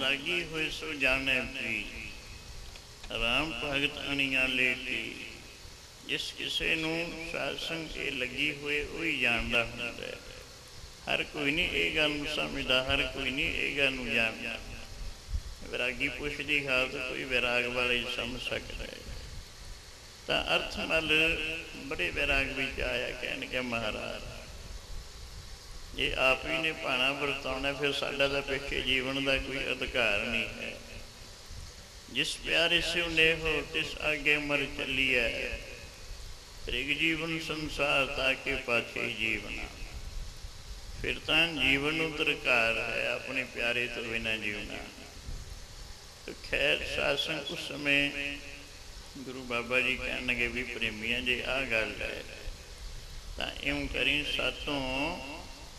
लागी हुए सो जाने पी, राम भगत अणिया लेटी। जिस किसी नूं साध संग ये लगी हुए वही जानदा हुंदा है। हर कोई नहीं ये गल नूं समझदा, हर कोई नहीं ये गल नूं जानदा। वैरागी पुछदी हालत कोई वैराग वाले समझ सकता है। तो अर्थ मल बड़े वैराग विच आया, कहन के महाराज जे आप ही ने भाणा वरताउणा फिर साडा तां पिछे जीवन का कोई अधिकार नहीं है। जिस प्यारे सिव नेहो तिस आगे मर चलिए, त्रिग जीवन संसार ताके पाछे जीवना। फिर तो जीवन नूं दरकार है अपने प्यारे तो बिना जीवना। तो खैर सासंग उस समय गुरु बाबा जी कहणगे भी प्रेमिया जे आ गल है तो इउं करी, सातों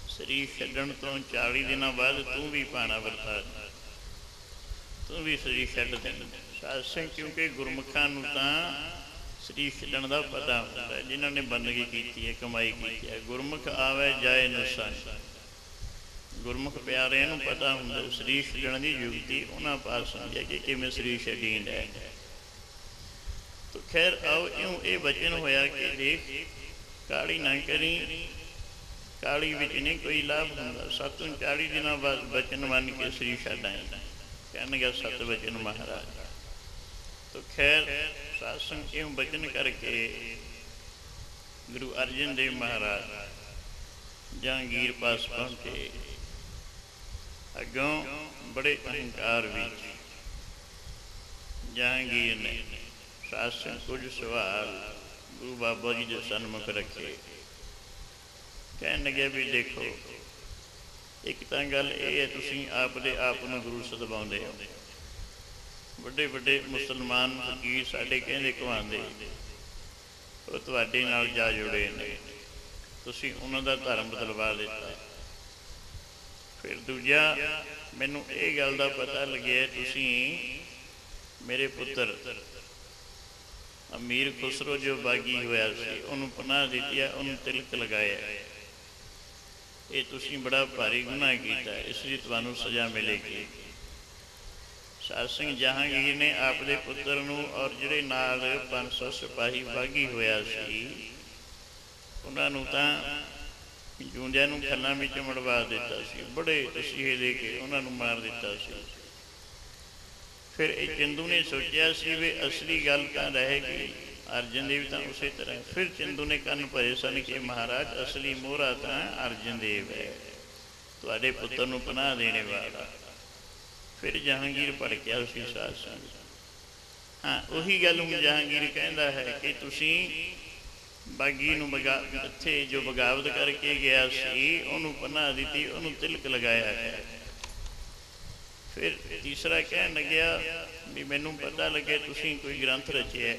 शरीर छड्डण तो 40 दिनों बाद तू भी भाणा वरता, तू भी शरीर छड्ड देना। सासंग क्योंकि गुरमुखां नूं तां शरीर छड्डण दा पता हुंदा है, जिन्हां ने बंदगी कीती है, कमाई की है। गुरमुख आवे जाए नुकसान, गुरमुख प्यारिਆਂ ਨੂੰ पता हुंदा शरीर छड्डण दी युक्ति उन्हां पास हुंदी है कि किवें शरीर छड्डींदा है। तो खैर आओ इउं ये वचन होया कि देख काली ना करी, काली विच नहीं कोई लाभ हुंदा। 40 दिनों बाद वचन मन के शरीर छड्ड आए, कहणगे सत वचन महाराज। तो खैर सत्संग इउं वचन करके गुरु अर्जन देव महाराज जहांगीर पास पहुँचे। अगों बड़े अहंकार विच जहांगीर ने शासन कुछ सवाल गुरु बाबा जी के सन्मुख रखे। कहन लगे भी देखो, एक तो गल ये है तुसीं आपदे आप नूं गुरु सदवाउंदे हो। वड्डे वड्डे मुसलमान फकीर साडे कहंदे कहांदे वो तुहाडे नाल जा जुड़े ने, तुसीं उन्हां दा धर्म बदलवा दिता। फिर दूजा मैनूं ये गल दा पता लग्या तुसीं मेरे पुत्र अमीर खुसरो जो बागी होया सी उन्होंने पनाह दी है, उन्होंने तिलक लगाया। ये तुसीं बड़ा भारी गुनाह किया, इसलिए तुहानूं सज़ा मिलेगी। सासंग जहांगीर ने आपदे पुत्र नूं और जिहड़े नाल 500 सिपाही बागी होया सी उन्हां नूं तां जूंदियां नूं खल्लां विच मड़वा दिता सी, बड़े तसीहे दे के उन्हां नूं मार दिता सी। फिर एक चंदू ने सोचा सी वे असली गल तो रहेगी, अर्जन देव तो उस तरह। फिर चंदू ने कन भरे सन कि महाराज असली मोहरा तो अर्जन देव है, तुहाडे पुत्र नूं पनाह देने वाला। फिर जहांगीर भड़किया उसी सासंग। हाँ उही गल हूँ जहांगीर कहता है कि तुसीं बागी नूं इत्थे जो बगावत करके गया सी उन्होंने पनाह दी, उन्होंने तिलक लगाया है। फिर तीसरा कह लग्या भी मैनू पता लगे तुसीं कोई ग्रंथ रचिया,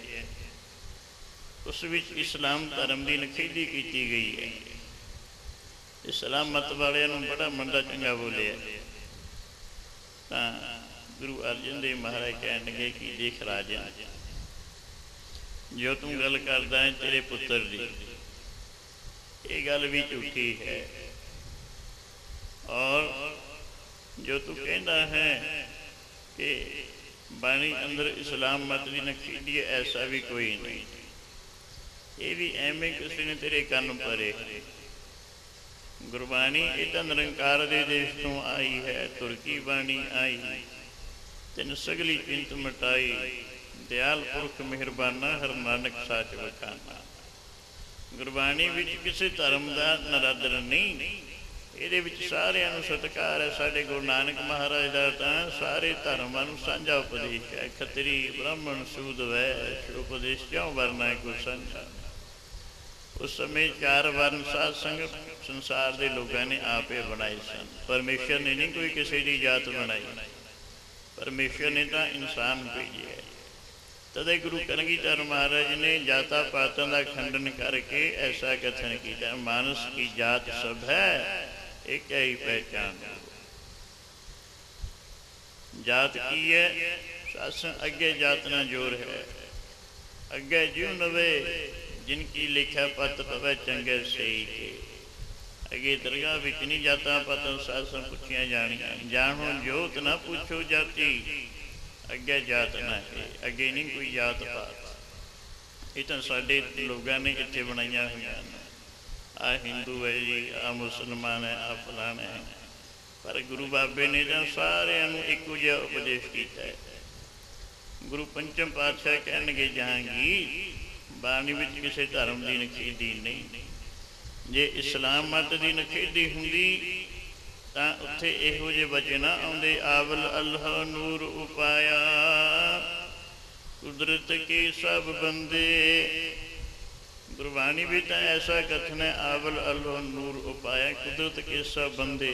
उस विच इस्लाम धर्म की नखेली की गई है। इस्लाम मत वालियां नूं बड़ा मंदा चंगा बोलिया। तो गुरु अर्जन देव महाराज कह लगे कि देख राजन, जो तू गल करदा है तेरे पुत्र दी, ये गल भी झूठी है। और जो तू कहता है कि बाणी अंदर इस्लाम मत की नखीली, ऐसा भी कोई नहीं। ये भी एवं किसी ने तेरे कन भरे। गुरबाणी ये तो निरंकार दे देश तो आई है, तुरकी बाणी आई तिन सगली चिंत मिटाई, दयाल पुरख मेहरबाना हर नानक साच वखाना। गुरबाणी विच किसी धर्म का नरादर नहीं, ये सारिਆਂ ਨੂੰ सत्कार है। साढ़े गुरु नानक महाराज का तो सारे धर्मां नूं सांझा उपदेश है। खतरी ब्राह्मण सूद वैश्य उपदेश क्यों वरना है कोई सांझा। उस समय 4 वर्ण साध संग संसार के लोगों ने आप ही बनाए सन। परमेश्वर ने नहीं कोई किसी की जात बनाई, परमेश्वर ने तो इंसान भेजे है। तदे गुरु कलगीधर महाराज ने जाता पातों का खंडन करके ऐसा कथन किया, मानस की जात सब है एक ही पहचान। जात की है शासन अगे जात ना जोर है, अगे ज्यों नवे जिनकी लिखा पत पवे चंगे सही के। अगे दरगाह विच नहीं जाता पाता सासां पुछियां जानियां, जानो जोत ना पूछो जाती, अगे जात ना है, अगे नहीं कोई जात पात। ये तो साडे लोगों ने इत्थे बनाइया हुई ने, आ हिंदू है जी, आ मुसलमान है, आ फलाना है। पर गुरु बाबे ने तो सारिਆਂ ਨੂੰ ਇੱਕੋ ਜਿਹਾ उपदेश किया है। गुरु पंचम पातशाह कहणगे जहांगीर बाणी विच किसी धर्म की नखेदी नहीं। जे इस्लाम मत की नखेदी हुंदी तां उत्थे इहो जे वचन आउंदे, आवल अल्लाह नूर उपाया कुदरत के सब बंदे। गुरबाणी भी तो ऐसा कथन है, आवल अल्लाह नूर उपाया कुदरत के सब बंदे।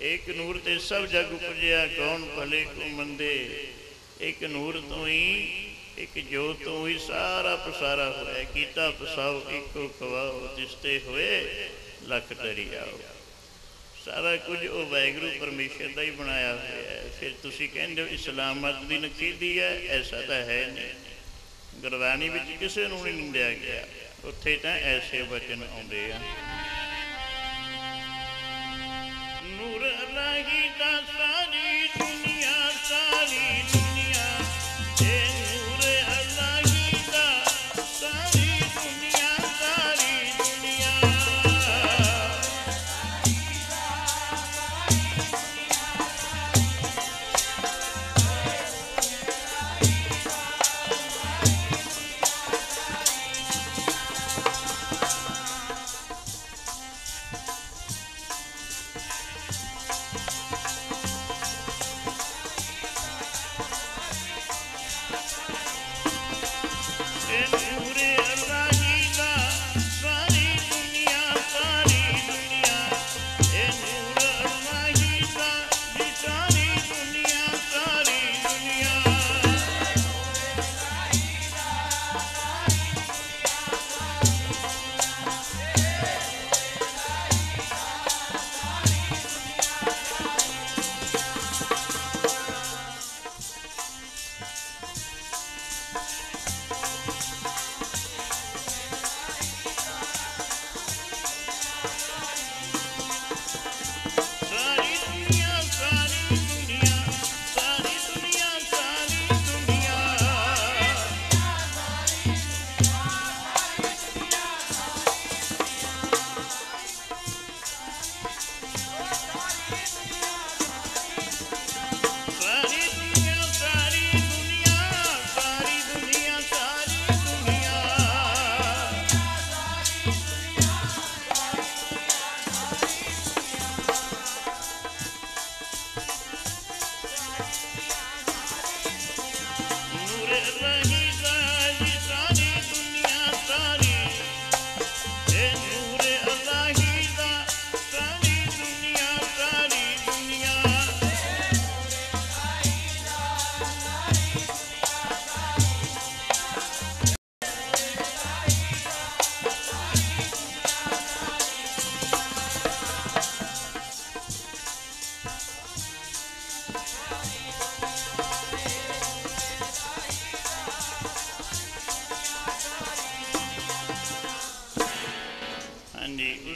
एक नूर ते सब जग उपजया, कौन भले को मंदे। एक नूर तो ही, एक जोत तो ही सारा पसारा होया, कीता पसाओ इको खवाओ, तिसते होए लख दरियाओ। सारा कुछ वो वाहिगुरू परमेश्वर का ही बनाया हुआ है। फिर तुसी कहंदे हो इस्लाम मत की नखेदी है, ऐसा तो है नहीं। गुरबाणी विच किसी नूं नहीं निंदिया गया, उत्थे तां ऐसे वचन आउंदे आ। नूर अल्लाही दा सारी दुनिया, सारी दुनिया, ए नूर अल्लाही दा सारी दुनिया, सारी दुनिया।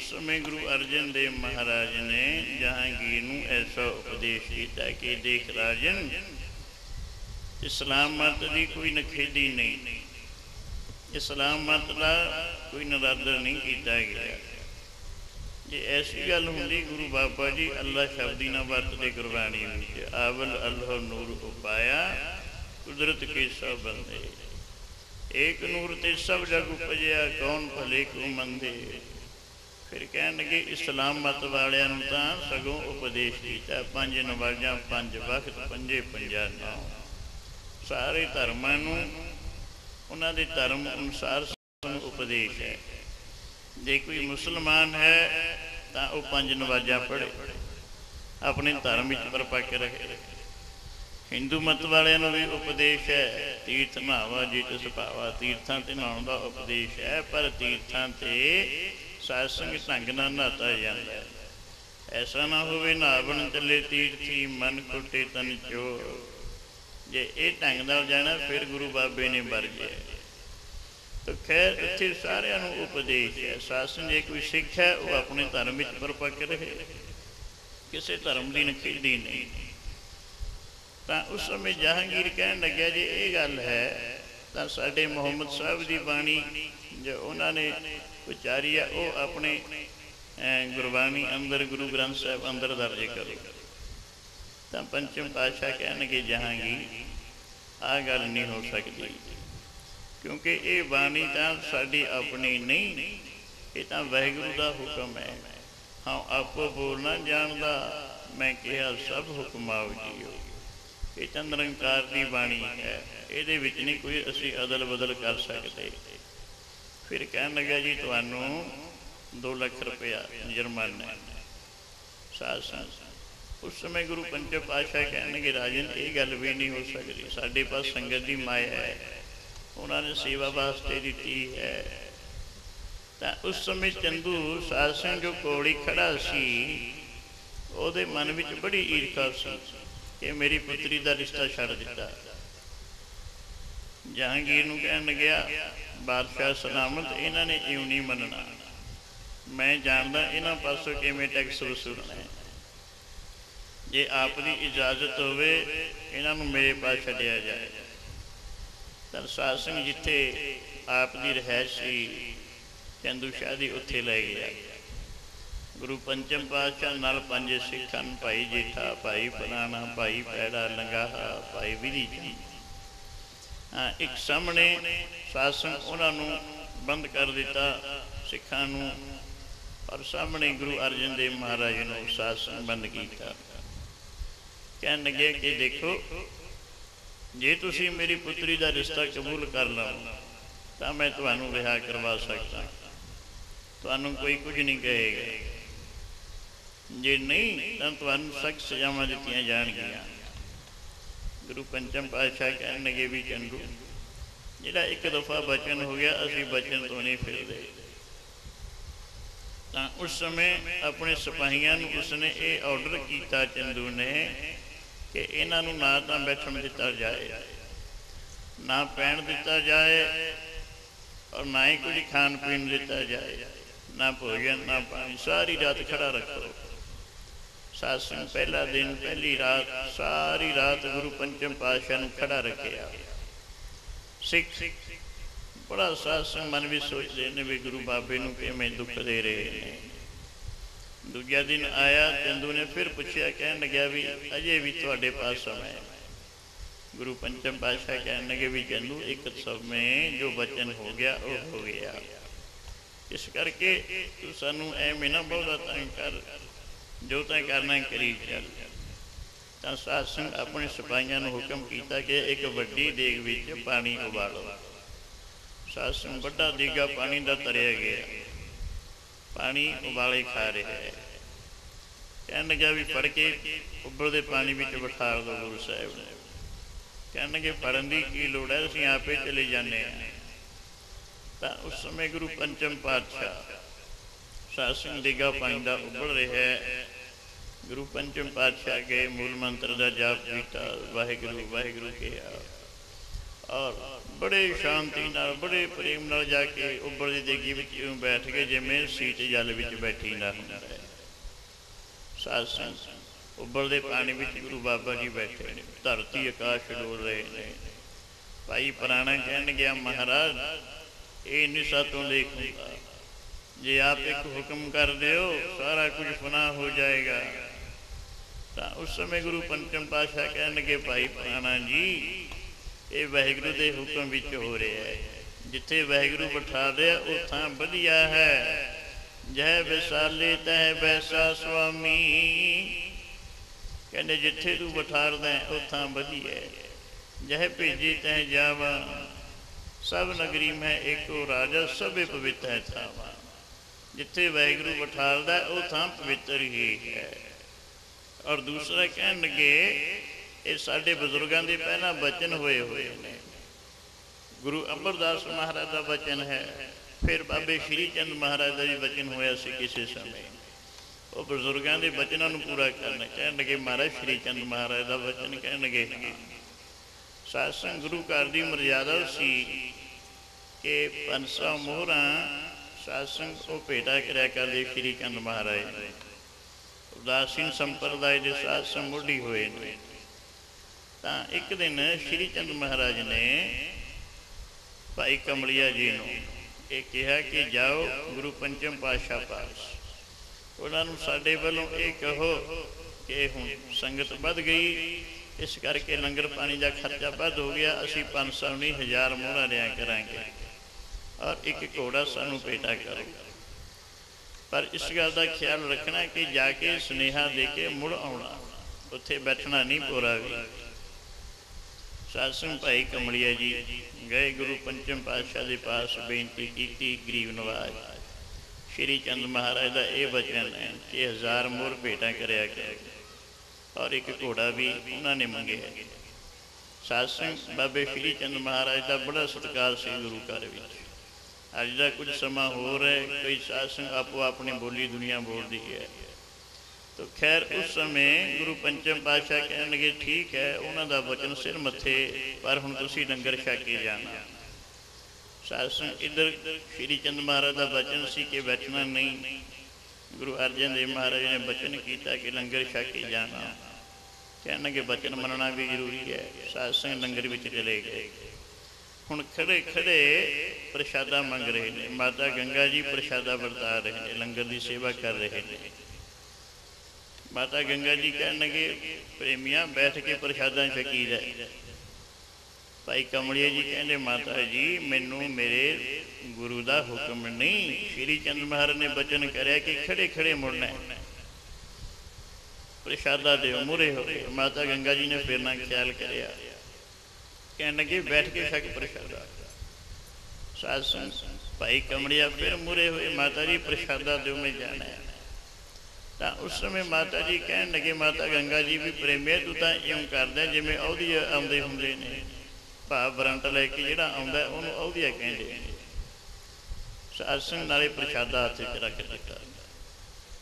समय गुरु अर्जन देव महाराज ने जहांगीर नूं ऐसा उपदेश किया कि देख राजन, इस्लाम मत की कोई नखेदी नहीं, इस्लाम मत का कोई नरादर नहीं किया गया। जे ऐसी गल होंदी गुरु बाबा जी अल्लाह शब्द ही ना वरतते गुरबाणी में, आवल अल्लाह नूर उपाया कुदरत के सब बंदे। एक नूर ते सब जग उपजया, कौन भले को मंदे। फिर कह लगे इस्लाम मत वालियां नूं तां सगों उपदेश किया, पंज नमाज़ां पंज वक्त पंजे पंजा नाम, सारे धर्मां नूं उन्हां दे धर्म अनुसार उपदेश है। जे कोई मुसलमान है तो वह पंज नमाज़ां पढ़े, अपने धर्म विच परपक्क रहे। हिंदू मत वालियां नूं भी उपदेश है, तीर्थ नहावा जित सुभावा, तीर्थां ते नहाउण दा उपदेश है, पर तीर्थां ते सत्संग ढंग नाल नहाता जांदा है। ऐसा ना होवे नहावन चले तीर्थी मन खुटे तन चोर। जे ये ढंग नाल जाना फिर गुरु बाबे ने वरजे। तो खैर इत्थे सारिਆਂ ਨੂੰ उपदेश है। शासन जे कोई सिख है वो अपने धर्म ਵਿੱਚ ਪਰਪੱਕ रहे, किसी धर्म की नखेੜੀ नहीं। तो उस समय जहांगीर कहन लग्या जे ये गल है तो साडे मुहम्मद साहब की बाणी जो उन्होंने उचारी है वो अपने गुरबाणी अंदर गुरु ग्रंथ साहब अंदर दर्ज करो। तो पंचम पातशाह कहणगे जहांगीर आ गल नहीं हो सकती, क्योंकि ये बाणी तो साड़ी अपनी नहीं, ये तो वाहिगुरू का हुक्म है। हाँ आपो बोलना जानदा, मैं कहा सब हुक्म आओ जियो। ये तो निरंकार की बाणी है, ये नहीं कोई असी अदल बदल कर सकते। फिर कह लगा जी तुहानू 2 लाख रुपया जुर्माना शासन। उस समय गुरु पंचम पातशाह कहणगे राजन ये गल भी नहीं हो सकती, साडे पास संगत की माया है, उन्होंने सेवा वास्ते दी है। तो उस समय चंदू शासन जो कोड़ी खड़ा सी ਉਹਦੇ मन में बड़ी ईर्खा सी कि मेरी पुत्री का रिश्ता छड़ दिता। जहांगीर नूं कहन गया बादशाह सलामत इन्होंने इव नहीं मनना, मैं जानदा इन्हां पासों किवें टैक्स वसूलना है। जे आप दी इजाजत होवे इन्हां नूं मेरे पास छड्डिया जाए। तो शासन जिथे आप की रिहायश सी चंदू शाह दी उत्थे लै गया। गुरु पंचम पातशाह नाल 5 सिखां भाई जेठा, भाई फलाना, भाई पैड़ा, लंगाहा, भाई विधि चंद। एक सामने शासन उन्होंने बंद कर दिता सिखां नूं, और सामने गुरु अर्जन देव महाराज नूं शासन बंद किया। कहन लगे कि देखो जे तुसी मेरी पुत्री का रिश्ता कबूल कर लो तो मैं तुहानू रिहा करवा सकता, तुहानू कोई कुछ नहीं कहेगा। जे नहीं तो तुहानू सख्त सजावां दित्तियां जाणगियां। गुरु पंचम पातशाह कहन लगे भी चंदू जिहड़ा एक दफा बचन हो गया असीं बचन तो नहीं फिरदे। तो उस समय अपने सिपाहियों नूं उसने ये ऑर्डर किया चंदू ने कि इन्हों ना तो बैठन दिता जाए, ना पैण दिता जाए, और ना ही कुछ खान पीन दिता जाए, ना भोजन ना पानी, सारी रात खड़ा रखो। शासन पहला दिन पहली रात सारी रात गुरु पंचम पातशाह नूं खड़ा रखिया। सिख बड़ा शासन मन भी सोचते हैं भी गुरु बाबे नूं किवें दुख दे रहे हैं। दूजा दिन आया, चंदू ने फिर पूछया, कहन लग्या भी अजे भी तुहाडे पास समय है। गुरु पंचम पातशाह कहन लगे भी चंदू एक समय जो वचन हो गया वो हो गया, इस करके तू सानू एवें ना बहुता तंग कर, जो तैं करना करी चल। तो शासन अपने सिपाहियों को हुक्म किया कि एक वड्डी देग विच पानी उबालो। शासन वड्डा देगा पानी का तरिया गया, पानी उबाले खा रहे है। कहन लगा भी फड़ के उबलते पानी में बिठा दो गुरु साहब ने। कहन लगे फड़न की की लोड़ है, असीं आपे चले जाने। तो उस समय गुरु पंचम पातशाह शासन देगा पानी का उबल रहा है। गुरु पंचम पातशाह गए, मूल मंत्र का जाप किया, वाहिगुरू वाहिगुरू किया, और बड़े शांति नाल बड़े प्रेम नाल जाके उबलती देगी विच यूं बैठ गए जिवें सीट जल विच बैठी ना हुंदा है। शासन उबलते पानी विच गुरु बाबा जी बैठे ने, धरती आकाश डोल रहे हैं। भाई पुराना कहन गया महाराज ये नहीं सातों देखूंगा, जे आप एक हुक्म कर दो सारा कुछ फना हो जाएगा। तो उस समय गुरु पंचम पातशाह कहन लगे भाई पुराना जी ये वाहिगुरू के हुक्म विच हो रहा है, जिथे वाहिगुरू बिठा रहा वो थां वधिया है। जय विसाले तह वैसा स्वामी, कहने जिथे तू बिठारदा है वो थां वधिया है। जय भेजे तह जावा, सब नगरी में एको राजा सभे पवित्र है थावा। जिथे वाहिगुरू बिठारदा वो थां पवित्र ही है। और दूसरा कहन लगे ये साडे बजुर्गों के पहला बचन होए हुए ने। गुरु अमरदास महाराज का बचन है, फिर बाबे श्री चंद महाराज का भी बचन होया सी किसी समय। वो बजुर्गों के बचनों को पूरा करना। कहन लगे महाराज श्री चंद महाराज का बचन, कहन लगे शासन गुरु घर की मर्यादा सी कि 500 मोहरा सत्संग वो भेटा कराया करते श्री चंद महाराज। उदासीन संप्रदाय के सत्संग मोढ़ी हुए ने। तो एक दिन श्री चंद महाराज ने भाई कमलिया जी को ये कहा कि जाओ गुरु पंचम पातशाह पास, उन्होंने साडे वालों ये कहो कि हुण संगत बढ़ गई, इस करके लंगर पानी का खर्चा वध हो गया, असी 500 नहीं 1000 मोहरा लिया करांगे और एक घोड़ा सानू भेटा करो। पर इस गल का ख्याल रखना कि जाके सुनेहा दे के मुड़ आना, उत्थे बैठना नहीं पूरा भी। सत्संग भाई कमलिया जी गए गुरु पंचम पातशाह के पास, बेनती की गरीब नवाज श्री चंद महाराज का यह वचन है कि 1000 मोहर भेटा कराया कर और एक घोड़ा भी उन्होंने मंगे है। सत्संग बाबे श्री चंद महाराज का बड़ा सत्कार से गुरु घर में। अज का कुछ समा होर है, कई सत्संग आपो अपनी बोली दुनिया बोलती है। तो खैर उस समय गुरु पंचम पातशाह कहन लगे ठीक है, उन्होंने वचन सिर मथे, पर हुण तुसीं लंगर छक के जाना। सत्संग इधर श्री चंद महाराज का वचन सी कि बैठना नहीं। गुरु अर्जन देव महाराज ने वचन किया कि लंगर छक के जाना। कहन लगे वचन मनना भी जरूरी है। सत्संग लंगर में चले गए। हुण खड़े खड़े प्रशादा मंग रहे हैं। माता गंगा जी प्रशादा वरता रहे हैं, लंगर की सेवा कर रहे हैं। माता गंगा जी कह लगे प्रेमिया बैठ के प्रशादा छकी जाए। भाई कमलिया जी कहते माता जी मैनू मेरे गुरु का हुक्म नहीं, श्री चंद महाराज ने वचन कराया कि खड़े खड़े मुड़ना है, प्रशादा दो मुरे हो गए। माता गंगा जी ने फिर ना ख्याल कराया, कह लगे बैठ के छक प्रशादा। सत्संग भाई कमलिया फिर मुरे हुए, माता जी प्रशादा दो मैं जाना है। तो उस समय माता जी कह लगे माता गंगा जी भी प्रेमिया तू तो इं करदा जिमें औधिया आउंदे हुंदे ने, भाव बरंट लैके जिहड़ा आउंदा उहनूं औधिया कहंदे ने। सत्संग नाले प्रशादा हत्थ च रख दिता।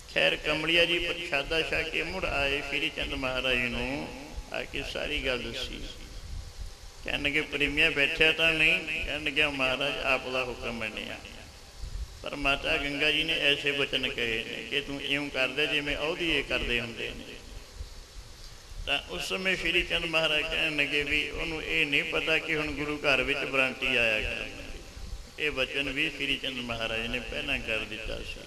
खैर कमलिया जी प्रशादा छक के मुड़ आए, श्री चंद महाराज नूं आके सारी गल दसी। कह लगे प्रेमिया बैठा तो नहीं, कह लगे महाराज आप दा हुक्म मन्निया, पर माता गंगा जी ने ऐसे वचन कहे ने कि तू इं करदा जिवें औधिए करदे हुंदे ने। तो उस समय श्री चंद महाराज कहन लगे भी उन्होंने ये नहीं पता कि हुण गुरु घर में बरंटी आया कर। ये वचन भी श्री चंद महाराज ने पहला कर दिता सी।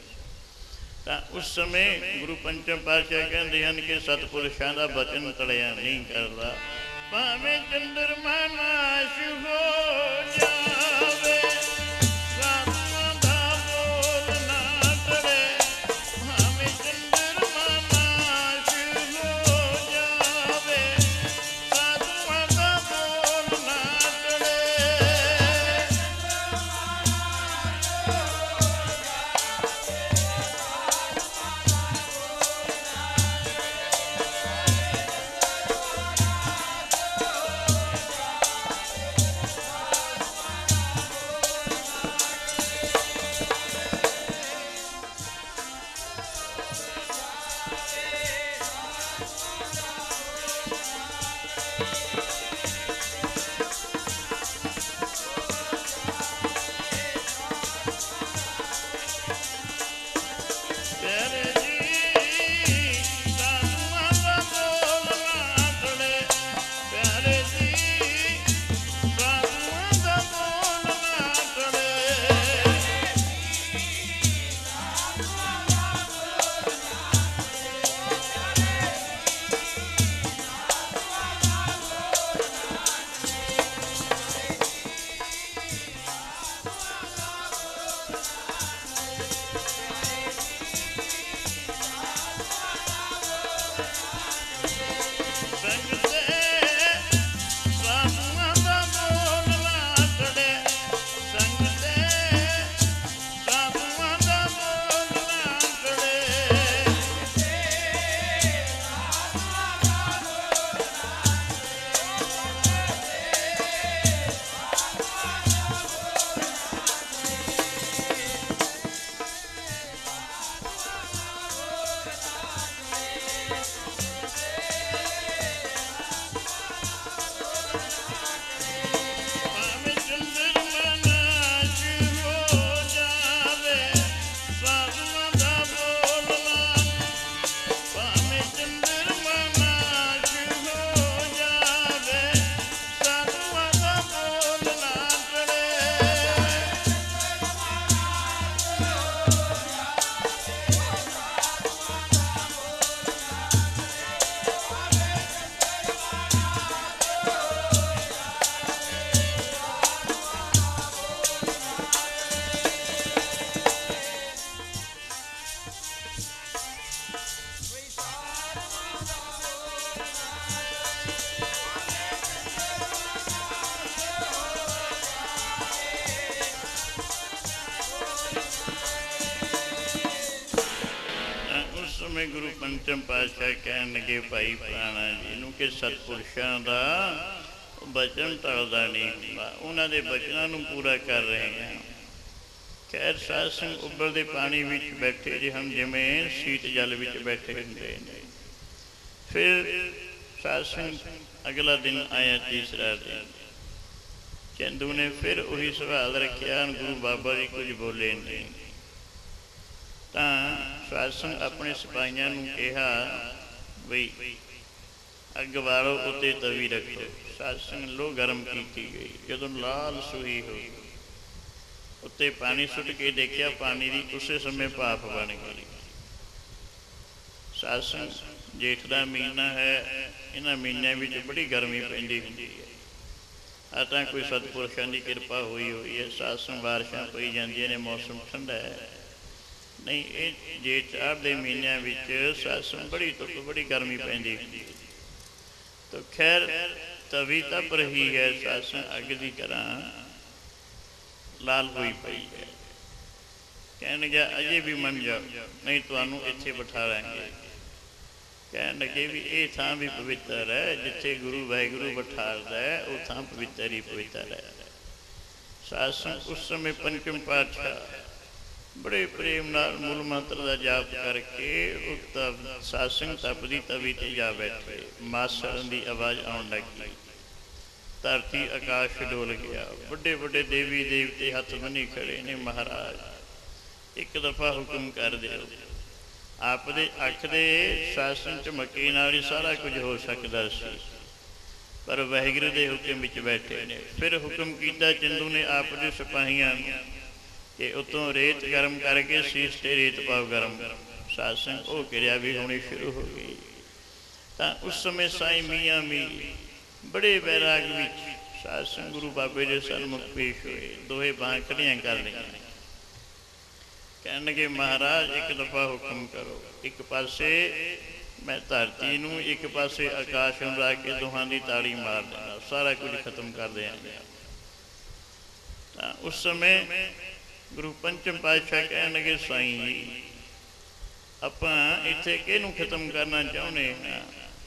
तो उस समय गुरु पंचम पातशाह कहते हैं कि सतपुरुषों का वचन टलिया नहीं करता, भावें चंद्रमा नाश हो जावे समय गुरु पंचम पातशाह कहन लगे भाई प्राणा जी नूं कि सतपुरुषां दा बचन टलदा नहीं हुंदा, उन्हां दे बचनां नूं पूरा कर रहे हैं। खैर साध संग उबलते पानी विच बैठे जे हम जिवें शीत जल विच बैठे हुंदे ने। फिर साध संग अगला दिन आया, तीसरा दिन। चंदू ने फिर वही सवाल रखिया, गुरु बाबा जी कुछ बोले नहीं। तो साधसंग अपने सिपाहियों को कहा बई अग वालो उत्ते तवी रखो। साधसंग लो गर्म की गई, जदों लाल सुही हो उत्ते पानी सुट के देखिया, पानी की उस समय भाप बन गई। साधसंग जेठ का महीना है, इन्होंने महीनों में बड़ी गर्मी पैंदी हुंदी है। आता कोई सतपुरुषों की कृपा हुई हुई है, साधसंग बारिशां पई जांदियां ने, मौसम ठंडा है। नहीं ये जेठ आठ के महीनों में साधसंग बड़ी धुप बड़ी गर्मी पैंदी हुंदी है। तो खैर तवी तप रही है, साधसंग अग की तरह लाल हुई पई है। कहने लगा अजे भी मन जाओ, नहीं तुहानू इत्थे बिठा लेंगे। कहने लगे भी ये थां भी पवित्र है, जिथे गुरु वाहिगुरु बिठालदा है वो थां पवित्र ही पवित्र है। साधसंग उस समय पंचम पातशाह बड़े प्रेम नाल मूल मंत्र का जाप करके साधसंग तपदी तवी ते जा बैठे। मासड़न की आवाज़ आउण लगी, धरती आकाश डोल गया। बड़े बड़े देवी देवते हथ बनी खड़े ने। महाराज एक दफा हुक्म कर दो। आप दे अख दे साधसंग झमके नाल ही सारा कुछ हो सकता सी, पर वाहिगुरू दे हुक्म विच बैठे ने। फिर हुक्म किया चंदू ने आप दे सिपाहियां कि उतों रेत गर्म करके शीश ते रेत पाओ गर्म। साधसंग वो क्रिया भी होनी शुरू हो गई। तो उस समय साईं मियाँ मी बड़े वैराग विच साधसंग गुरु बाबे के सन्मुख पेश हुए। दोहे बांह खड़ियां कर लिया। कहने लगे महाराज एक दफा हुक्म करो, एक पासे मैं धरती नूं एक पासे आकाश नूं रख के दोहां दी ताड़ी मार देना, सारा कुछ खत्म कर देंगे। तो उस समय गुरु पंचम पातशाह कहन लगे साईं जी आपां इत्थे किहनूं खत्म करना चाहुंदे हां।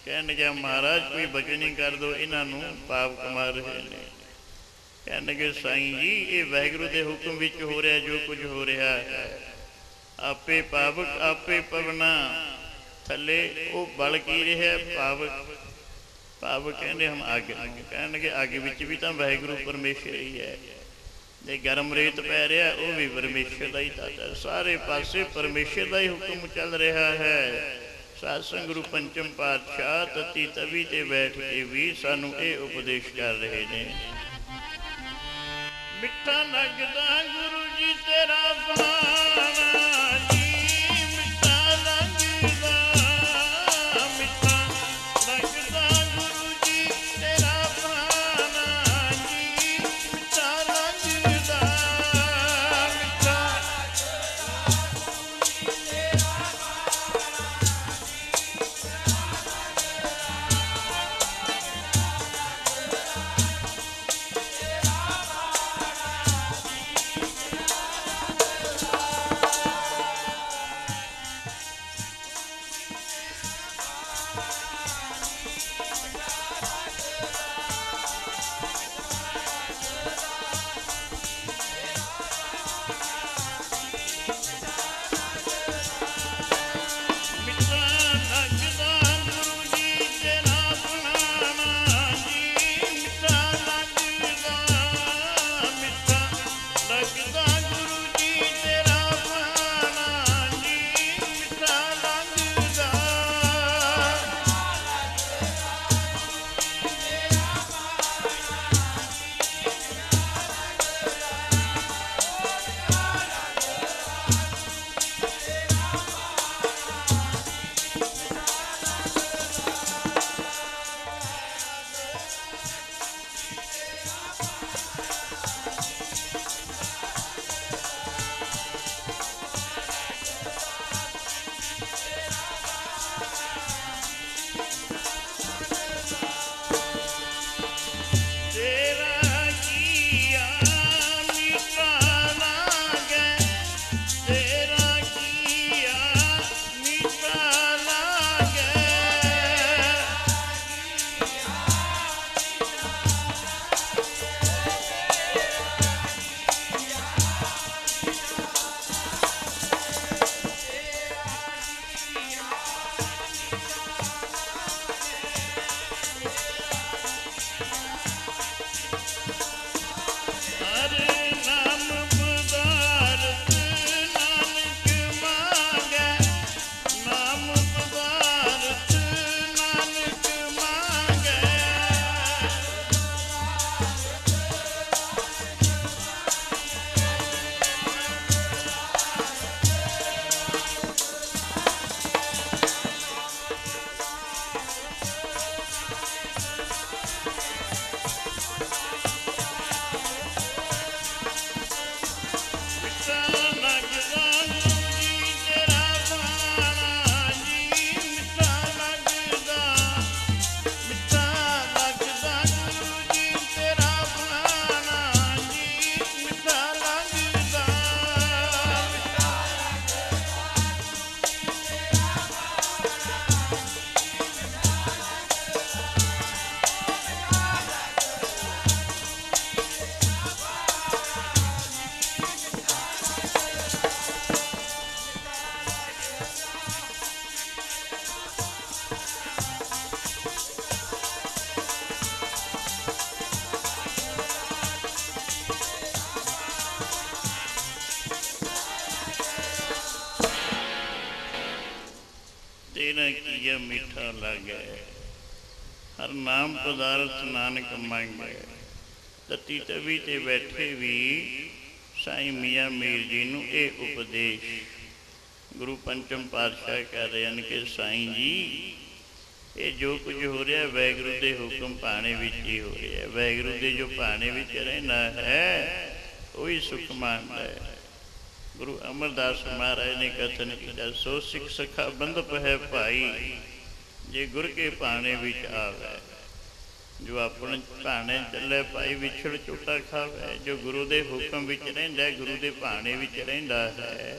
कहन लगे महाराज कोई बचन ही कर दो, इन्हां नूं पाप कमा रहे ने। कहन लगे साईं जी ये वाहिगुरू दे हुक्म विच हो रहा जो कुछ हो रहा है। आपे पावक आपे पवना, थले वो बल की रहा पावक। पावक कहते हम अग। कहन लगे अग विच भी तो वाहिगुरू परमेश्वर ही है, जे गर्म रेत पै रहा वो भी परमेश्वर का ही दाता। सारे पासे परमेश्वर का ही हुक्म चल रहा है। साधसंग गुरु पंचम पातशाह तती तवी ते बैठ के भी सानू ये उपदेश कर रहे हैं। मिठा लगदा गुरु जी तेरा बहाना जी, मिठा लगदा, मिठा लगदा गुरु जी तेरा बहाना जी, मिठा लगदा, मिठा किया मीठा लागे, हर नाम पदार्थ नानक मांगे। तती तवी ते बैठे भी साईं मियाँ मीर जी नूं ये उपदेश गुरु पंचम पातशाह कह रहे हैं कि साईं जी ये जो कुछ हो रहा वाहगुरू के हुक्म पाने विच ही हो रहा है। वाहगुरू के जो पाने विच रहना है वही सुख मानता है। गुरु अमरदास महाराज ने कथन किया, सो सिख सखा बंधप है भाई, जे गुर के पाने विच आवे। जो अपने भाने चले भाई विछड़ झूठा खावे। जो गुरु के हुक्म विच रहिंदा, गुरु के भाने विच रहिंदा है,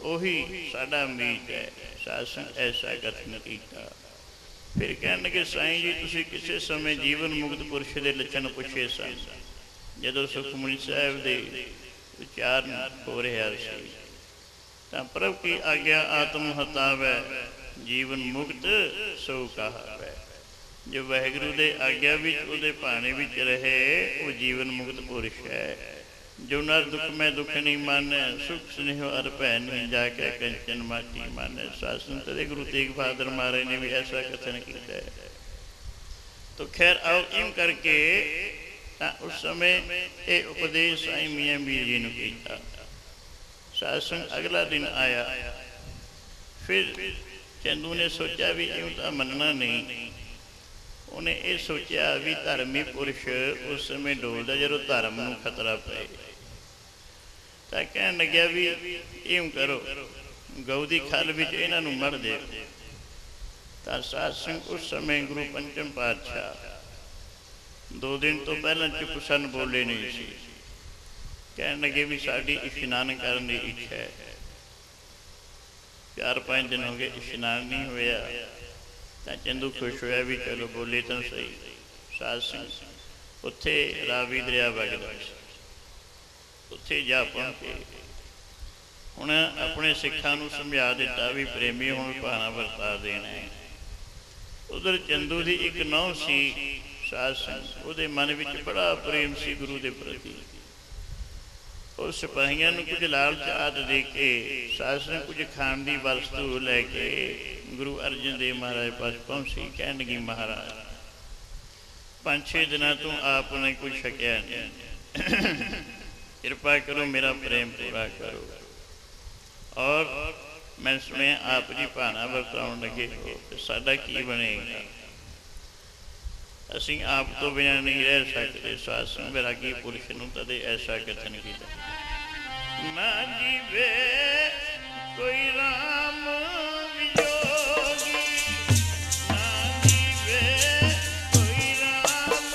उही साडा मीत है। सासंग ऐसा कथन किया। फिर कहन लगे, साईं जी तुसीं किसी समय जीवन मुक्त पुरुष के लक्षण पूछे सन। जदों सुखमनी साहिब के उच्चारण हो रहा सी तां प्रभु की आज्ञा आत्म हतावै, जीवन मुक्त सो कहावै। जो वाहिगुरू दे आज्ञा विच उहदे भाणे विच रहे वो जीवन मुक्त पुरुष है। जो नर दुख में दुख नहीं माने, सुख स्नेह अर भै नहीं, जाके कंचन माटी माने। शासन तदे गुरु तेग बहादुर महाराज ने भी ऐसा कथन किया है। तो खैर आओ इम करके उस समय ये उपदेश साईं मियाँ मीर जी ने किया। शासन अगला दिन आया। फिर चंदू ने सोचा भी यूँ तो मनना नहीं। उन्हें ये सोचा भी धर्मी पुरुष उस समय डोलता जो धर्म को खतरा पे। तो कह लग्या भी यूँ करो, गऊ की खल विच इन्हां नूं मढ़ दे। तो सत्संग उस समय गुरु पंचम पातशाह 2 दिन तो पहला चुप सन, बोले नहीं सी। कह लगे भी साड़ी इशनान करने की इच्छा है। 4-5 दिन हो गए इशनान नहीं होया। तो चंदू खुश होया भी चलो बोले तो सही। सत्संग उत्थे रावी दरिया वगदा, उत्थे जा पहुंचे। हुण अपने सिखां नूं समझा दिता भी प्रेमी हुण भाना वरता देना है। उधर चंदू की एक नौं सी सत्संग, उहदे मन विच बड़ा प्रेम सी गुरु के प्रति। उस सिपाहियों को कुछ लालच आदि दे के सत्संग कुछ खाण की वस्तु लैके गुरु अर्जन देव महाराज पास पहुंची। कहन लगी, महाराज 5-6 दिनों तो आपने कुछ छकिया नहीं, कृपा करो मेरा प्रेम पूरा करो। और मैं सुनिया आप जी भाना वरताउण लगे हो, तो साडा की बनेगा? असीं आप तो बिना नहीं रह सकते। सत्संग वैरागी पुरुष नूं तदे ऐसा कथन किया, ना जीवे कोई राम विजोगी, ना जीवे कोई राम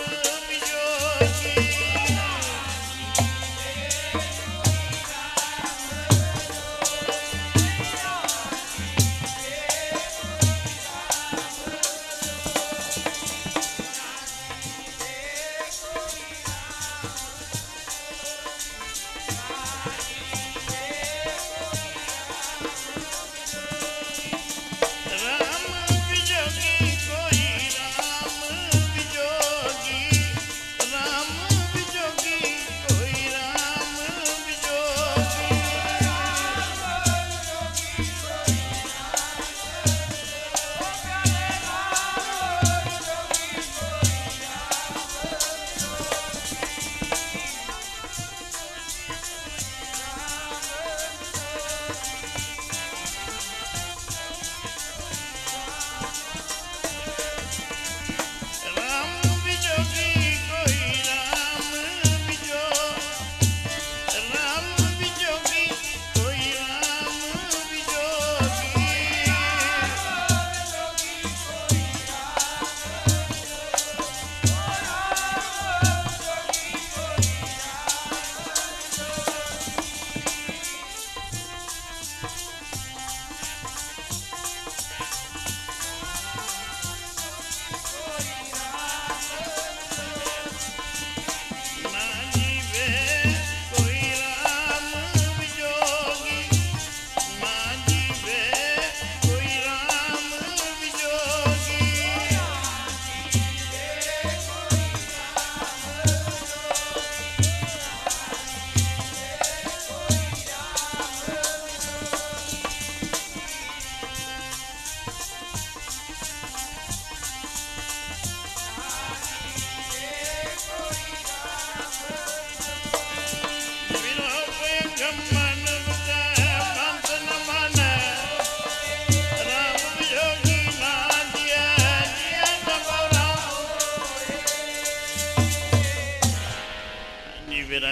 विजोगी।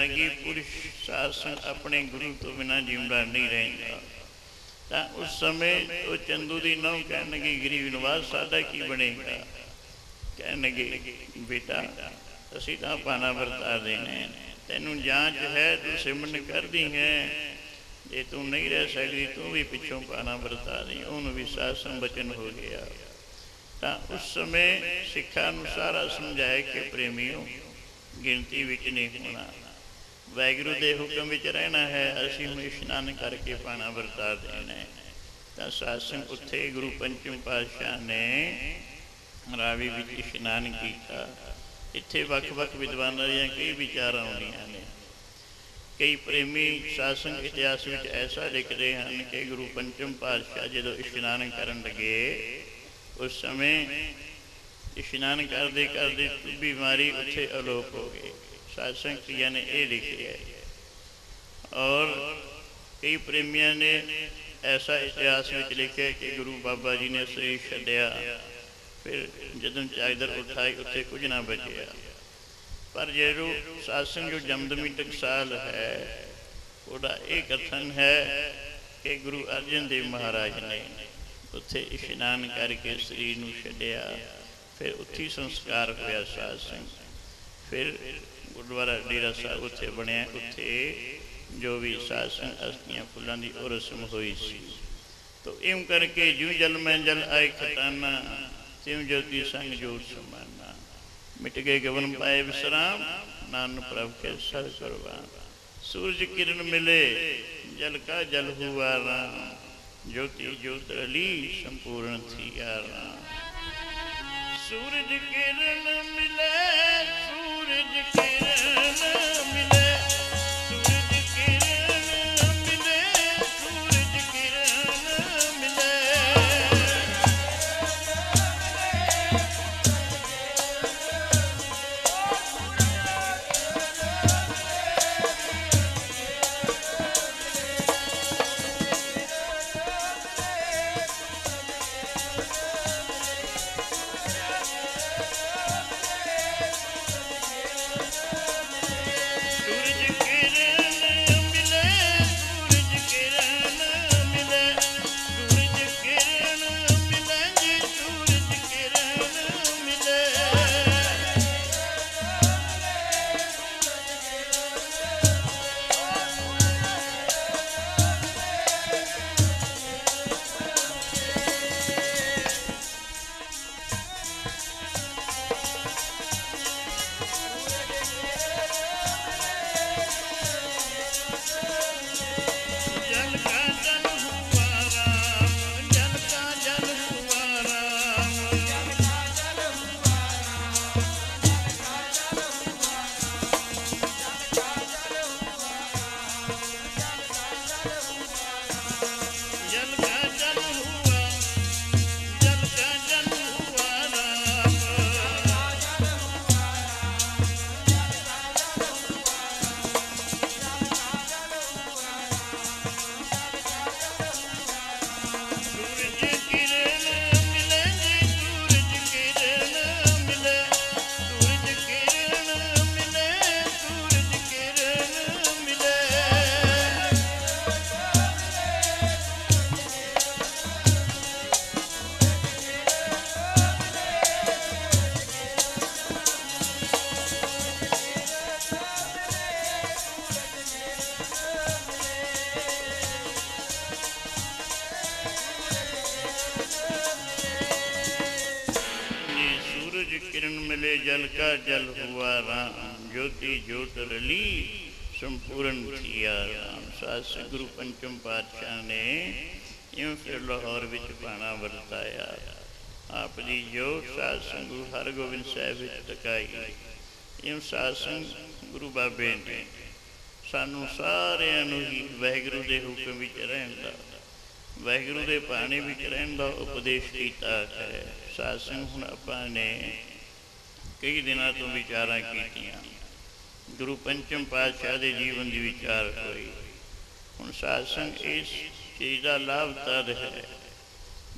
ਵਿਰਾਗੀ ਪੁਰਸ਼ ਸਾਧ ਸੰਗ ਆਪਣੇ ਗੁਰੂ ਤੋਂ ਬਿਨਾਂ ਜਿਉਂਦਾ ਨਹੀਂ ਰਹਿੰਦਾ। ਤਾਂ ਉਸ ਸਮੇਂ ਉਹ ਚੰਦੂ ਦੀ ਨਹੁੰ ਕਹਿਣਗੇ ਗਰੀਬ ਨਿਵਾਸ ਸਾਡਾ ਕੀ ਬਣੇਗਾ? ਕਹਿਣਗੇ ਬੇਟਾ ਅਸੀਂ ਤਾਂ ਪਾਣਾ ਵਰਤਾ ਦੇਣੇ, ਤੈਨੂੰ ਜਾਂਚ ਹੈ ਤੂੰ ਸਿਮਰਨ ਕਰਦੀ ਹੈ, ਜੇ ਤੂੰ ਨਹੀਂ ਰਹਿ ਸਕਦੀ ਤੂੰ ਵੀ ਪਿੱਛੋਂ ਪਾਣਾ ਵਰਤਾ ਦੇ। ਉਹਨੂੰ ਵੀ ਸਾਧ ਸੰਗ ਬਚਨ ਹੋ ਗਿਆ। ਤਾਂ ਉਸ ਸਮੇਂ ਸਿੱਖਾਂ ਨੂੰ ਸਾਰਾ ਸਮਝਾਇਆ ਕਿ ਪ੍ਰੇਮੀਓ ਗਿਣਤੀ ਵਿੱਚ ਨਹੀਂ ਹੋਣਾ, ਵਾਹਿਗੁਰੂ ਦੇ ਹੁਕਮ ਵਿੱਚ ਰਹਿਣਾ ਹੈ। ਅਸੀਂ ਹੁਣ ਇਸ਼ਨਾਨ ਕਰਕੇ ਪਾਣਾ ਵਰਤਾ ਦੇਣਾ। ਤਾਂ ਸਾਧ ਸੰਗ ਉੱਥੇ ਗੁਰੂ ਪੰਚਮ ਪਾਤਸ਼ਾਹ ਨੇ ਰਾਵੀ ਵਿੱਚ ਇਸ਼ਨਾਨ ਕੀਤਾ। ਇੱਥੇ ਵੱਖ ਵੱਖ ਵਿਦਵਾਨਾਂ ਦੀਆਂ ਕਈ ਵਿਚਾਰਾਂ ਆਉਂਦੀਆਂ ਨੇ। ਕਈ ਪ੍ਰੇਮੀ ਸਾਧ ਸੰਗ ਇਤਿਹਾਸ ਵਿੱਚ ਐਸਾ ਲਿਖਦੇ ਹਨ ਕਿ ਗੁਰੂ ਪੰਚਮ ਪਾਤਸ਼ਾਹ ਜਦੋਂ ਇਸ਼ਨਾਨ ਕਰਨ ਲੱਗੇ ਉਸ ਸਮੇਂ ਇਸ਼ਨਾਨ ਕਰਦੇ ਕਰਦੇ ਬਿਮਾਰੀ ਉੱਥੇ ਅਲੋਪ ਹੋ ਗਈ। ਸਾਧ ਸੰਗਤਾਂ ਨੇ ਇਹ ਲਿਖਿਆ। ਔਰ ਕਈ ਪ੍ਰੇਮੀਆਂ ਨੇ ਐਸਾ ਇਤਿਹਾਸ ਵਿੱਚ ਲਿਖਿਆ ਕਿ ਗੁਰੂ ਬਾਬਾ ਜੀ ਨੇ ਸਰੀਰ ਛੱਡਿਆ, ਫਿਰ ਜਦੋਂ ਚਾਦਰ ਉਠਾਈ ਉੱਥੇ ਕੁਝ ਨਾ ਬਚਿਆ। ਪਰ ਜਦੋਂ ਸਾਧ ਸੰਗ ਜੋ ਜਮਦਮੀ ਟਕਸਾਲ ਹੈ ਉਹਦਾ ਇਹ ਕਥਨ ਹੈ ਕਿ ਗੁਰੂ ਅਰਜਨ ਦੇਵ ਮਹਾਰਾਜ ਨੇ ਉੱਥੇ ਇਸ਼ਨਾਨ ਕਰਕੇ ਸਰੀਰ ਨੂੰ ਛੱਡਿਆ, ਫਿਰ ਉੱਥੇ ਸੰਸਕਾਰ ਹੋਇਆ ਸਾਧ ਸੰਗ। ਫਿਰ ਗੁਰਦੁਆਰਾ ਡੇਰਾ ਸਾਹਿਬ ਉੱਥੇ ਬਣਿਆ। ਉੱਥੇ ਜੋ ਵੀ ਸਾਧ ਸੰਗ ਅਸਥੀਆਂ ਫੁੱਲਾਂ ਦੀ ਉਹ ਰਸਮ ਹੋਈ ਸੀ। ਤੋ ਇਉਂ ਕਰਕੇ ਜਿਉਂ ਜਲ ਮੈਂ ਜਲ ਆਏ ਖਟਾਨਾ, ਤਿਉਂ ਜੋਤੀ ਸੰਗ ਜੋਤ ਸਮਾਨਾ। ਮਿਟ ਗਏ ਗਵਨ ਪਾਏ ਵਿਸਰਾਮ, ਨਾਨਕ ਪ੍ਰਭ ਕੇ ਸਰ ਕੁਰਬਾਨ। सूरज किरण मिले जल का जल हुआ राम, ज्योति ज्योत अली संपूर्ण थी राम। सूरज किरण मिले, सूरज किरण मिले, सूरज किरण मिले, सूरज किरण मिले। जल का जल हुआ राम, ज्योति ज्योत रली संपूर्ण थिया राम। सास गुरु पंचम पातशाह ने यूं फिर लाहौर विच पाना वरताया। आप दी जोत साध संग गुरु हरगोबिंद साहिब विच टकाई। यूं साध संग गुरु बाबे ने सानू सारिਆਂ ਨੂੰ ही वाहिगुरु दे हुक्म विच रहण दा, वाहिगुरु दे पाणी विच रहण दा उपदेश कीता है। साध संग हुण आपां ने कई दिनों तो विचार कीतियां। गुरु पंचम पातशाह के जीवन की विचार हुई। हुण साध संग इस चीज़ का लाभ तद है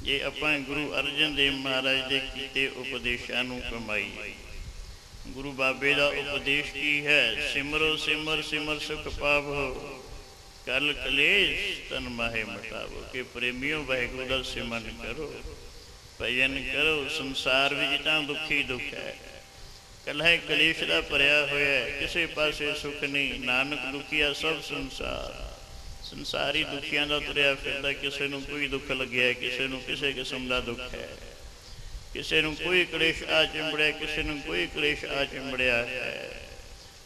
जे आपां गुरु अर्जन देव महाराज के कीते उपदेशों नूं कमाईए। ਗੁਰੂ ਬਾਬੇ ਦਾ ਉਪਦੇਸ਼ ਕੀ ਹੈ? ਸਿਮਰੋ ਸਿਮਰ ਸਿਮਰ ਸੁਖ ਪਾਵੋ, ਕਲ ਕਲੇਸ਼ ਤਨ ਮਾਹੇ ਮਟਾਵੋ। ਕਿ ਪ੍ਰੇਮੀਓ ਵਾਹਿਗੁਰੂ ਦਾ ਸਿਮਰਨ ਕਰੋ, ਭਜਨ ਕਰੋ। ਸੰਸਾਰ ਵਿੱਚ ਤਾਂ ਦੁਖੀ ਦੁੱਖ ਹੈ, ਕੱਲਾ ਕਲੇਸ਼ ਦਾ ਭਰਿਆ ਹੋਇਆ, ਕਿਸੇ ਪਾਸੇ ਸੁੱਖ ਨਹੀਂ। ਨਾਨਕ ਦੁਖੀਆ ਸਭ ਸੰਸਾਰ, ਸੰਸਾਰੀ ਦੁਖੀਆਂ ਦਾ ਤੁਰਿਆ ਫਿਰਦਾ। ਕਿਸੇ ਨੂੰ ਕੋਈ ਦੁੱਖ ਲੱਗਿਆ, ਕਿਸੇ ਨੂੰ ਕਿਸੇ ਕਿਸਮ ਦਾ ਦੁੱਖ ਹੈ, ਕਿਸੇ ਨੂੰ ਕੋਈ ਕਲੇਸ਼ ਆ ਚਿੰਬੜਿਆ, ਕਿਸੇ ਨੂੰ ਕੋਈ ਕਲੇਸ਼ ਆ ਚਿੰਬੜਿਆ ਹੈ।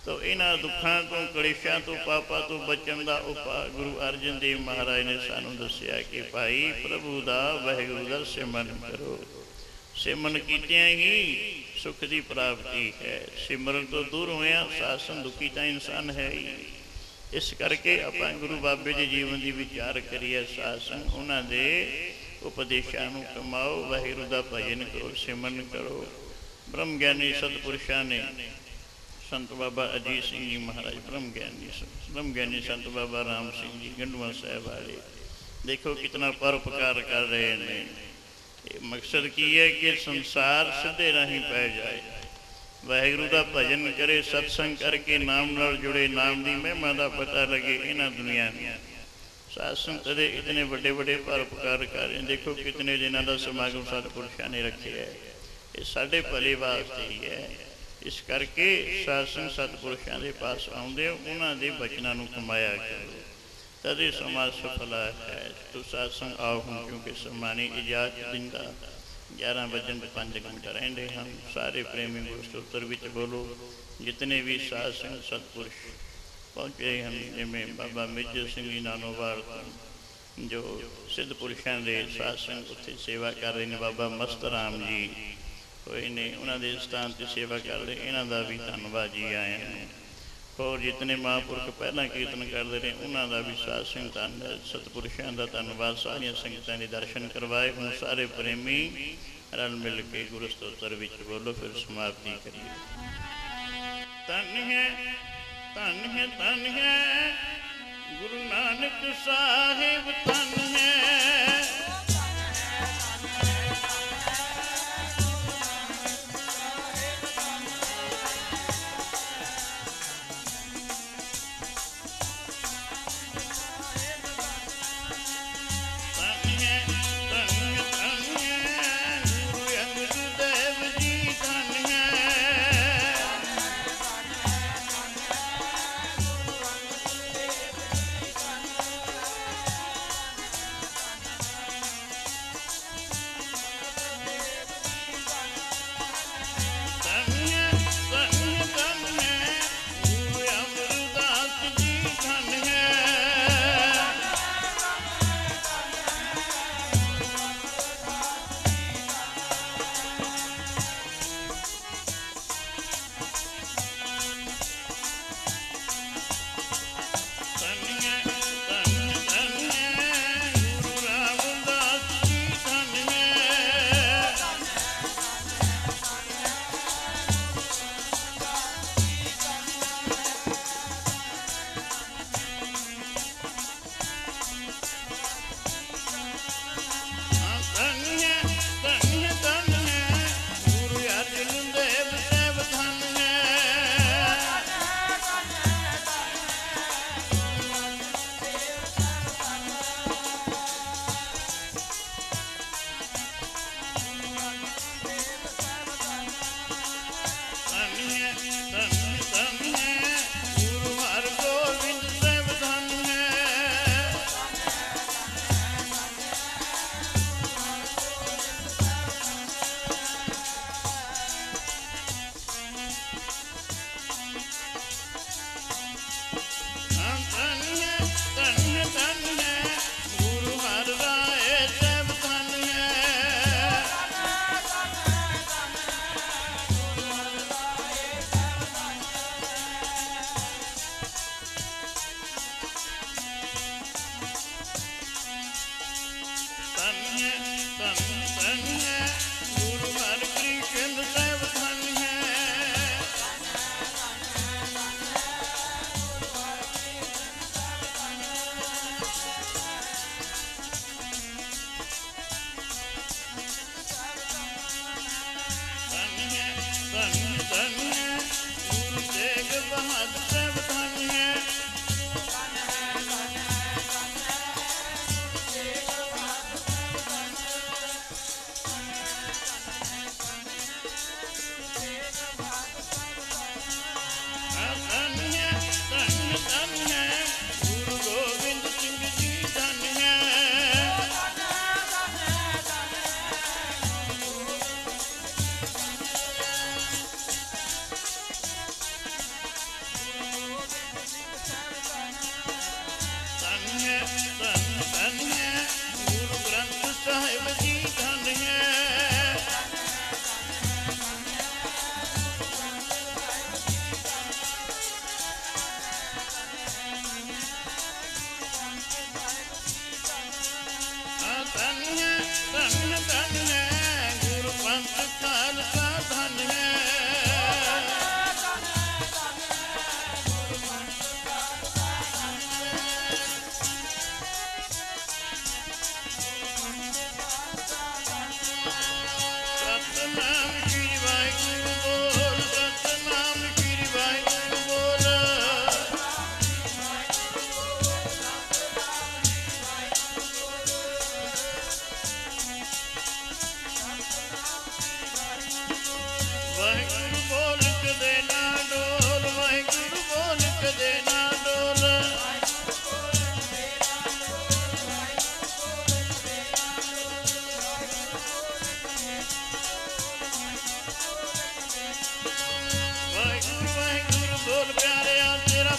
ਤਾਂ ਇਹਨਾਂ ਦੁੱਖਾਂ ਤੋਂ, ਕਲੇਸ਼ਾਂ ਤੋਂ, ਪਾਪਾਂ ਤੋਂ ਬਚਣ ਦਾ ਉਪਾਅ ਗੁਰੂ ਅਰਜਨ ਦੇਵ ਮਹਾਰਾਜ ਨੇ ਸਾਨੂੰ ਦੱਸਿਆ ਕਿ ਭਾਈ ਪ੍ਰਭੂ ਦਾ, ਵਾਹਿਗੁਰੂ ਦਾ ਸਿਮਰਨ ਕਰੋ। ਸਿਮਰਨ ਕੀਤਿਆਂ ਹੀ ਸੁੱਖ ਦੀ ਪ੍ਰਾਪਤੀ ਹੈ। ਸਿਮਰਨ ਤੋਂ ਦੂਰ ਹੋਇਆ ਸਾਧ ਸੰਗ ਦੁਖੀ ਤਾਂ ਇਨਸਾਨ ਹੈ ਹੀ। ਇਸ ਕਰਕੇ ਆਪਾਂ ਗੁਰੂ ਬਾਬੇ ਦੇ ਜੀਵਨ ਦੀ ਵਿਚਾਰ ਕਰੀਏ। ਸਾਧ ਸੰਗ ਉਹਨਾਂ ਦੇ ਉਪਦੇਸ਼ਾਂ ਨੂੰ ਕਮਾਓ, ਵਾਹਿਗੁਰੂ ਦਾ ਭਜਨ ਕਰੋ, ਸਿਮਰਨ ਕਰੋ। ਬ੍ਰਹਮ ਗਿਆਨੀ ਸਤਿਪੁਰਸ਼ਾਂ ਨੇ, ਸੰਤ ਬਾਬਾ ਅਜੀਤ ਸਿੰਘ ਜੀ ਮਹਾਰਾਜ ਬ੍ਰਹਮ ਗਿਆਨੀ ਸੰਤ ਬਾਬਾ ਰਾਮ ਸਿੰਘ ਜੀ ਗੰਡੂਆ ਸਾਹਿਬ ਵਾਲੇ, ਦੇਖੋ ਕਿਤਨਾ ਪਰਉਪਕਾਰ ਕਰ ਰਹੇ ਨੇ। ਇਹ ਮਕਸਦ ਕੀ ਹੈ ਕਿ ਸੰਸਾਰ ਸਿੱਧੇ ਰਾਹੀਂ ਪੈ ਜਾਏ, ਵਾਹਿਗੁਰੂ ਦਾ ਭਜਨ ਕਰੇ, ਸਤਸੰਗ ਕਰਕੇ ਨਾਮ ਨਾਲ ਜੁੜੇ, ਨਾਮ ਦੀ ਮਹਿਮਾ ਦਾ ਪਤਾ ਲੱਗੇ। ਇਹਨਾਂ ਦੁਨੀਆ ਨੂੰ ਸਾਧ ਸੰਗਤ ਦੇ ਇਤਨੇ ਵੱਡੇ ਵੱਡੇ ਪਰਉਪਕਾਰ ਕਰ ਰਹੇ। ਦੇਖੋ ਕਿਤਨੇ ਦਿਨਾਂ ਦਾ ਸਮਾਗਮ ਸਤਿਪੁਰਸ਼ਾਂ ਨੇ ਰੱਖਿਆ ਹੈ, ਇਹ ਸਾਡੇ ਭਲੇ ਵਾਸਤੇ ਹੀ ਹੈ। ਇਸ ਕਰਕੇ ਸਾਧ ਸੰਗ ਸਤਿਪੁਰਸ਼ਾਂ ਦੇ ਪਾਸ ਆਉਂਦੇ ਹੋ, ਉਹਨਾਂ ਦੇ ਬਚਨਾਂ ਨੂੰ ਕਮਾਇਆ ਕਰੋ, ਤਦੇ ਸਮਾਜ ਸਫਲਾ ਹੈ। ਤੋ ਸਾਧ ਸੰਗ ਆਓ ਹੁਣ, ਕਿਉਂਕਿ ਸਮਾਂ ਨਹੀਂ ਇਜਾਜ਼ਤ ਦਿੰਦਾ। 11 ਵਜੇ 5 ਮਿੰਟ ਰਹਿੰਦੇ ਹਨ। ਸਾਰੇ ਪ੍ਰੇਮੀ ਗੁਰੂ ਸਤੋਤਰ ਵਿੱਚ ਬੋਲੋ। ਜਿਤਨੇ ਵੀ ਸਾਧ ਸੰਗ ਸਤਿਪੁਰਸ਼ ਪਹੁੰਚੇ ਹਨ, ਜਿਵੇਂ ਬਾਬਾ ਮੇਜਰ ਸਿੰਘ ਜੀ ਨਾਨੋਵਾਲ ਤੋਂ, ਜੋ ਸਿੱਧ ਪੁਰਸ਼ਾਂ ਦੇ ਸਾਧ ਸੰਗ ਉੱਥੇ ਸੇਵਾ ਕਰ ਰਹੇ ਨੇ, ਬਾਬਾ ਮਸਤ ਰਾਮ ਜੀ ਹੋਏ ਨੇ, ਉਹਨਾਂ ਦੇ ਸਥਾਨ 'ਤੇ ਸੇਵਾ ਕਰਦੇ, ਇਹਨਾਂ ਦਾ ਵੀ ਧੰਨਵਾਦ ਜੀ ਆਇਆਂ ਨੂੰ। ਹੋਰ ਜਿਤਨੇ ਮਹਾਂਪੁਰਖ ਪਹਿਲਾਂ ਕੀਰਤਨ ਕਰਦੇ ਰਹੇ, ਉਹਨਾਂ ਦਾ ਵੀ ਸਾਧ ਸੰਗ ਧੰਨ, ਸਤਿਪੁਰਸ਼ਾਂ ਦਾ ਧੰਨਵਾਦ। ਸਾਰੀਆਂ ਸੰਗਤਾਂ ਦੇ ਦਰਸ਼ਨ ਕਰਵਾਏ। ਹੁਣ ਸਾਰੇ ਪ੍ਰੇਮੀ ਰਲ ਮਿਲ ਕੇ ਗੁਰੂ ਸਤੋਤਰ ਵਿੱਚ ਬੋਲੋ, ਫਿਰ ਸਮਾਪਤੀ ਕਰੀਏ। ਧੰਨ ਹੈ ਧੰਨ ਹੈ ਧੰਨ ਹੈ ਗੁਰੂ ਨਾਨਕ ਸਾਹਿਬ, ਧੰਨ ਹੈ।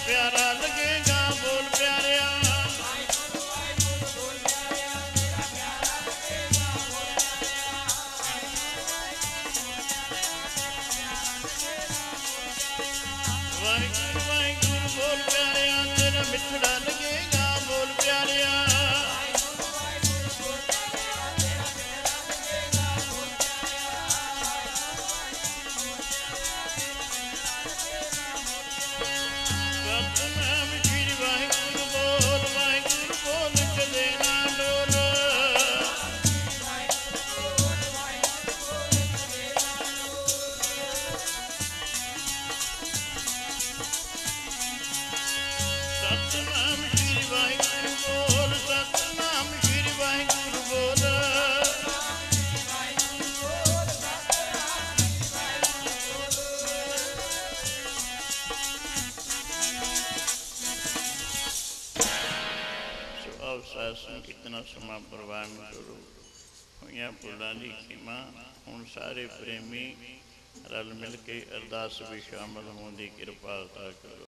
प्यारा लगेगा बोल प्यारिया वाहिगुरु वाहिगुरु बोल प्यारिया तेरा मिठड़ा लगेगा बोल प्यारिया सतनाम श्री वाहिगुरु बोल चले ना डोल सतनाम श्री वाहिगुरु बोल सतनाम श्री वाहिगुरु बोल सो अब सासन कितना समा प्रवान करो हुआ भुलां दी खिमा हुण सारे प्रेमी रल मिल के अरदास भी शामिल होने की कृपालता करो।